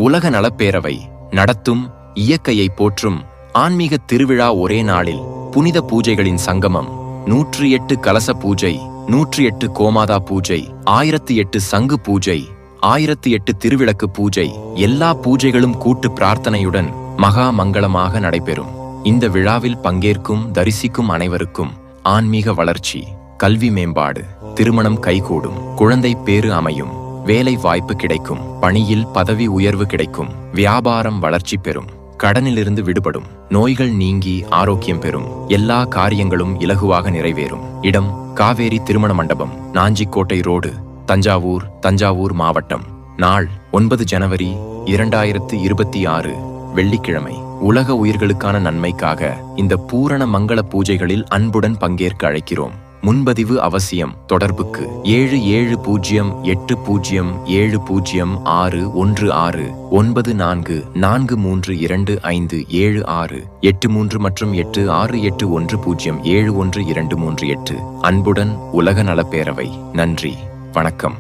உலக நலப்பேரவை நடத்தும் இயற்கையை போற்றும் ஆன்மீக திருவிழா. ஒரே நாளில் புனித பூஜைகளின் சங்கமம். 108 கலச பூஜை, 108 கோமாதா பூஜை, 1008 சங்கு பூஜை, 1008 திருவிளக்கு பூஜை. எல்லா பூஜைகளும் கூட்டு பிரார்த்தனையுடன் மகா மங்களமாக நடைபெறும். இந்த விழாவில் பங்கேற்கும் தரிசிக்கும் அனைவருக்கும் ஆன்மீக வளர்ச்சி, கல்வி மேம்பாடு, திருமணம் கைகூடும், குழந்தை பேறு அமையும், வேலை வாய்ப்பு கிடைக்கும், பணியில் பதவி உயர்வு கிடைக்கும், வியாபாரம் வளர்ச்சி பெறும், கடனிலிருந்து விடுபடும், நோய்கள் நீங்கி ஆரோக்கியம் பெறும், எல்லா காரியங்களும் இலகுவாக நிறைவேறும். இடம்: காவேரி திருமண மண்டபம், நாஞ்சிக்கோட்டை ரோடு, தஞ்சாவூர் மாவட்டம். நாள்: 9 ஜனவரி 2026 வெள்ளிக்கிழமை. உலக உயிர்களுக்கான நன்மைக்காக இந்த பூரண மங்கள பூஜைகளில் அன்புடன் பங்கேற்க அழைக்கிறோம். முன்பதிவு அவசியம். தொடர்புக்கு 770806169443257683 மற்றும் 8681071238. அன்புடன் உலக நலப்பேரவை. நன்றி, வணக்கம்.